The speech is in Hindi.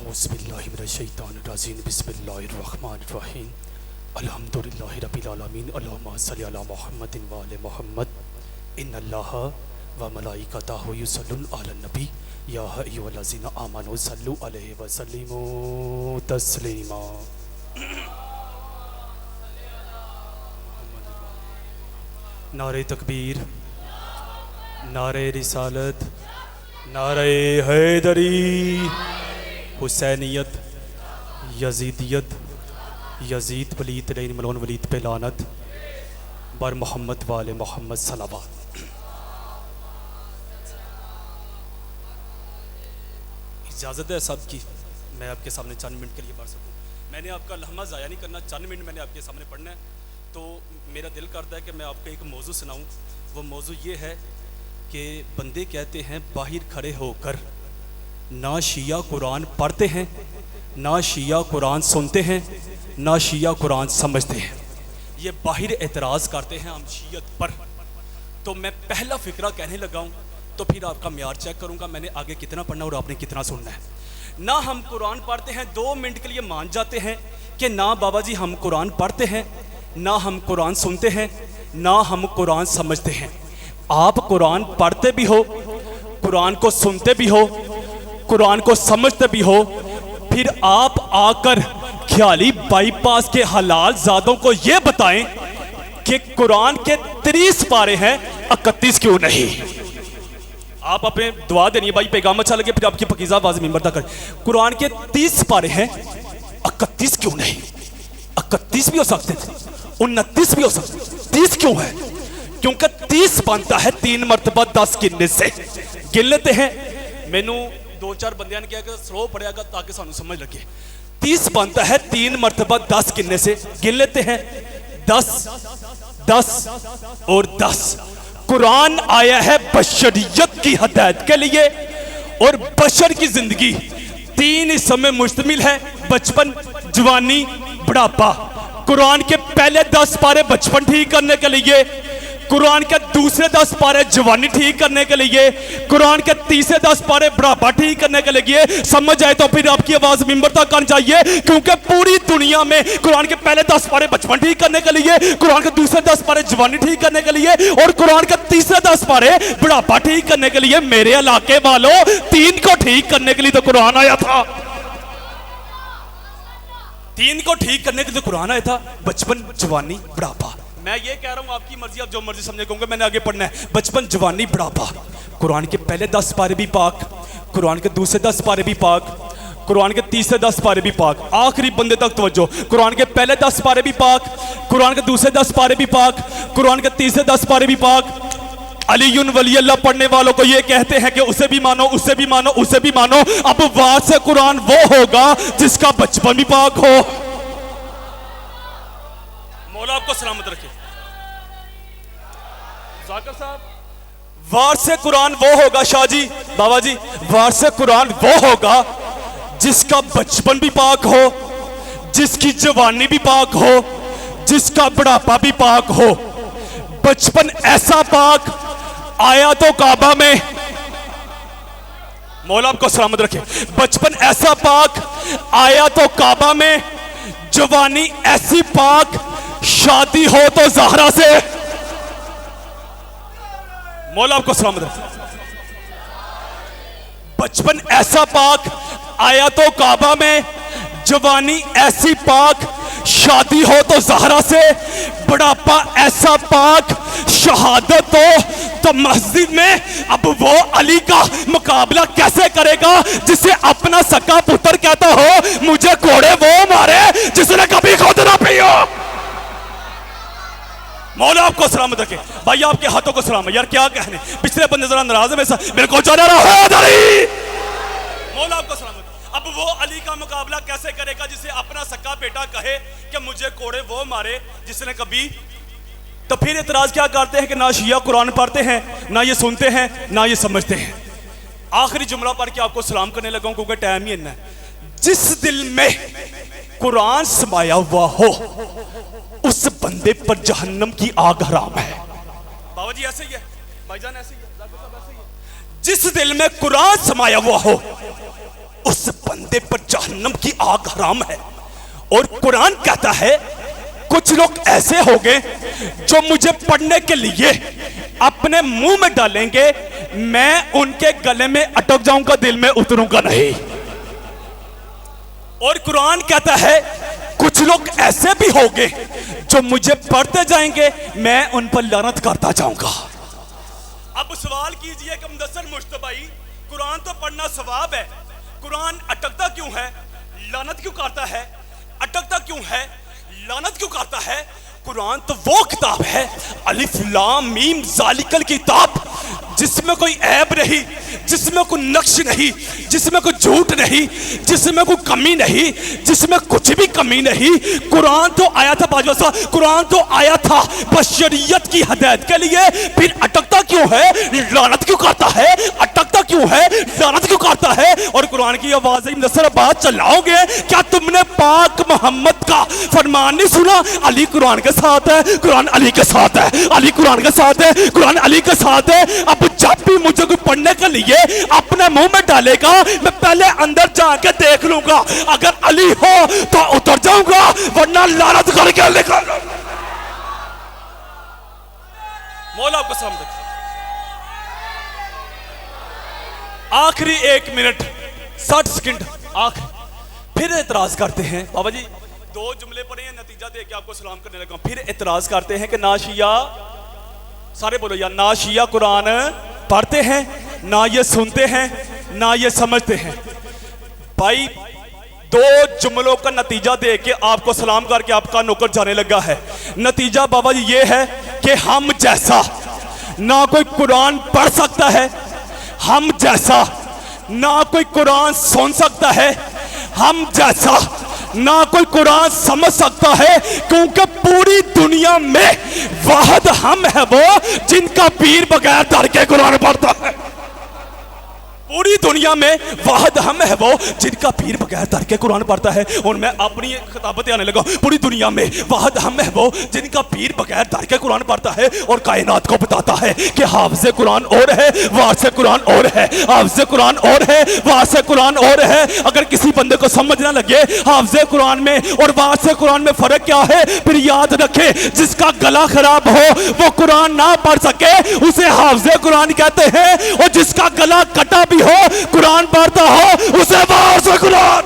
औज़ुबिल्लाहिमिनश्शैतानिर्रजीम बिस्मिल्लाहिर्रहमानिर्रहीम अल्हम्दुलिल्लाहि रब्बिल आलमीन अल्लाहुम्मा सल्लि अला मुहम्मदिन व आले मुहम्मद इन्नल्लाहा व मलाइकतहु युसल्लूना अलन नबी या अय्युहल्लज़ीना आमनू सल्लु अलैहि व सल्लिमू तस्लीमा। नारे तकबीर, नारे रिसालत, नारे हैदरी, हुसैनियत, यजीदियत, यजीद वलीद लैन मलोन वलीद पे लानत, बर मोहम्मद वाले मोहम्मद सलावत। इजाज़त है सब की मैं आपके सामने चंद मिनट के लिए पढ़ सकूं। मैंने आपका लम्हा ज़ाया नहीं करना, चंद मिनट मैंने आपके सामने पढ़ना है। तो मेरा दिल करता है कि मैं आपको एक मौजू सुनाऊं। वो मौजू ये है कि बंदे कहते हैं बाहर खड़े होकर ना शिया कुरान पढ़ते हैं, ना शिया कुरान सुनते हैं, ना शिया कुरान समझते हैं। ये बाहर एतराज़ करते हैं हम शियत पर। तो मैं पहला फ़िक्रा कहने लगा हूँ तो फिर आपका म्यार चेक करूँगा मैंने आगे कितना पढ़ना और आपने कितना सुनना है। ना हम कुरान पढ़ते हैं, 2 मिनट के लिए मान जाते हैं कि ना बाबा जी हम कुरान पढ़ते हैं, ना हम कुरान सुनते हैं, ना हम कुरान समझते हैं। आप कुरान पढ़ते भी हो, कुरान को सुनते भी हो, कुरान को समझते भी हो, फिर आप आकर ख्याली बाईपास के हलाल ज़ादों को ये बताएं कि कुरान के 30 पारे हैं, 31 क्यों नहीं। आप अपने दुआ देनी है भाई, पैगाम अच्छा लगे फिर आपकी पकीज़ा आवाज़ मिंबर तक कर। कुरान के 30 पारे हैं, 31 क्यों नहीं। 31 भी हो सकते थे, 29 भी हो सकते, 30 क्यों है? क्योंकि 30 बनता है 3 मरतबा 10 गिनने से। गिन लेते हैं, मैनू 2-4 बंदियां ने कहा कि स्लो पढ़ेगा ताकि सानू समझ लगे। 30 बनता है 3 मरतबा 10 गिनने से। गिन लेते हैं, 10 10 और 10। कुरान आया है बशरियत की हदायत के लिए और बशर की जिंदगी 3 हिस्सों में मुश्तमिल है, बचपन, जवानी, बुढ़ापा। कुरान के पहले 10 पारे बचपन ठीक करने के लिए, कुरान के दूसरे 10 पारे जवानी ठीक करने के लिए, कुरान के तीसरे 10 पारे बुढ़ापा ठीक करने के लिए। समझ आए तो फिर आपकी आवाज मिंबर तक आनी चाहिए, क्योंकि पूरी दुनिया में कुरान के पहले 10 पारे बचपन ठीक करने के लिए, कुरान के दूसरे 10 पारे जवानी ठीक करने के लिए और कुरान के तीसरे 10 पारे बुढ़ापा ठीक करने के लिए। मेरे इलाके वालों, 3 को ठीक करने के लिए तो कुरान आया था। 3 को ठीक करने के लिए कुरान आया था, बचपन, जवानी, बुढ़ापा। मैं ये कह रहा हूँ, आपकी मर्जी, आप जो मर्जी समझे। कहूँगा मैंने आगे पढ़ना है, बचपन, जवानी, बुढ़ापा। कुरान के पहले 10 पारे भी पाक, कुरान के दूसरे 10 पारे भी पाक, कुरान के तीसरे 10 पारे भी पाक। आखिरी बंदे तक तवज्जो। कुरान के पहले 10 पारे भी पाक, कुरान के दूसरे 10 पारे भी पाक, कुरान के तीसरे 10 पारे भी पाक। अलीयुन वली अल्लाह पढ़ने वालों को ये कहते हैं कि उसे भी मानो, उसे भी मानो, उसे भी मानो। अब वारिस कुरान वो होगा जिसका बचपन भी पाक हो। मौला आपको सलामत रखे। जाकिर साहब, वारिस कुरान वो होगा, शाह जी, बाबा जी, वारिस कुरान वो होगा जिसका बचपन भी पाक हो, जिसकी जवानी भी पाक हो, जिसका बुढ़ापा भी पाक हो। बचपन ऐसा पाक आया तो काबा में, मौला आपको सलामत रखे। बचपन ऐसा पाक आया तो काबा में, जवानी ऐसी पाक शादी हो तो ज़हरा से। मौला आपको सलामत रखे। बचपन ऐसा पाक आया तो काबा में, जवानी ऐसी पाक शादी हो तो ज़हरा से। बुढ़ापा ऐसा पाक शहादत हो तो मस्जिद में। अब वो अली का मुकाबला कैसे करेगा जिसे अपना सका पुत्र कहता हो, मुझे कोड़े वो मारे जिसने कभी खुद ना पियो। मौला आपको सलामत रखे। भाई आपके हाथों को सलाम है यार, क्या कहने। पिछले बंदे जरा नाराज है मेरे, मेरे को जाना मौला आपको सलामत। अब वो अली का मुकाबला कैसे करेगा जिसे अपना सका बेटा कहे कि मुझे कोड़े वो मारे जिसने कभी। तो फिर इतराज क्या करते हैं कि ना शिया कुरान पढ़ते हैं, ना ये सुनते हैं, ना ये समझते हैं। आखिरी जुमला पढ़ के आपको सलाम करने लगा हूं क्योंकि टाइम ही इतना है। जिस दिल में कुरान समाया हुआ हो उस बंदे पर जहन्नम की आग हराम है। बाबा जी ऐसे ही है, भाईजान ऐसे ही है, जिस दिल में कुरान समाया हुआ हो उस बंदे पर जहन्नम की आग हराम है। और कुरान कहता है कुछ लोग ऐसे होंगे जो मुझे पढ़ने के लिए अपने मुंह में डालेंगे, मैं उनके गले में अटक जाऊंगा, दिल में उतरूंगा नहीं। और कुरान कहता है कुछ लोग ऐसे भी होंगे जो मुझे पढ़ते जाएंगे, मैं उन पर लानत करता जाऊंगा। अब सवाल कीजिए कि मुदस्सिर मुश्तबाई, कुरान तो पढ़ना सवाब है, कुरान अटकता क्यों है, लानत क्यों करता है? अटकता क्यों है, लानत क्यों करता है? कुरान तो वो किताब है, अलिफ लाम मीम जालिकल किताब, जिसमें कोई ऐब नहीं, जिसमें कोई नक्श नहीं, जिसमें कोई झूठ नहीं, जिसमें कोई कमी नहीं, जिसमें कुछ भी कमी नहीं। कुरान तो आया था बाजवा, कुरान तो आया था बशरियत की हिदायत के लिए, फिर अटकता क्यों है, लानत क्यों करता है? अटकता क्यों है, लानत क्यों करता है? और कुरान की आवाज़ मुदस्सिर बात चलाओगे, क्या तुमने पाक मोहम्मद का फरमान नहीं सुना? अली कुरान के साथ है, कुरान अली के साथ है, अली कुरान के साथ है, कुरान अली के साथ है। अब जब भी मुझे कोई पढ़ने के लिए अपने मुंह में डालेगा, मैं पहले अंदर जाके देख लूंगा, अगर अली हो तो उतर जाऊंगा, वरना लानत करके निकल। मौला आपको सामने आखिरी 1 मिनट 60 सेकंड आखिरी, फिर एतराज करते हैं बाबा जी 2 जुमले पढ़े हैं, नतीजा दे के आपको सलाम करने लगा। फिर एतराज करते हैं कि ना शिया, सारे बोलो यार, ना शिया कुरान पढ़ते हैं, ना ये सुनते हैं, ना ये समझते हैं। भाई 2 जुमलों का नतीजा दे के आपको सलाम करके आपका नौकर जाने लगा है। नतीजा बाबा जी ये है कि हम जैसा ना कोई कुरान पढ़ सकता है, हम जैसा ना कोई कुरान सुन सकता है, हम जैसा ना कोई कुरान समझ सकता है, क्योंकि पूरी दुनिया में वाहिद हम है वो जिनका पीर बगैर डर के कुरान पढ़ता है। पूरी दुनिया में वाहिद हम है वो जिनका पीर बगैर डर के कुरान पढ़ता है। और मैं अपनी खिताबत आने लगा, पूरी दुनिया में वाहिद हम है वो जिनका पीर बगैर डर के कुरान पढ़ता है और कायनात को बताता है कि हाफिज़े कुरान और है, वारिसे कुरान और है, हाफिज़े कुरान और है, वारिसे कुरान और है। अगर किसी बंदे को समझ ना लगे हाफिज़े कुरान में और वारिसे कुरान में फर्क क्या है, फिर याद रखे जिसका गला खराब हो वो कुरान ना पढ़ सके उसे हाफिज़े कुरान कहते हैं, और जिसका गला कटा हो कुरान पढ़ता हो उसे वारिसे कुरान।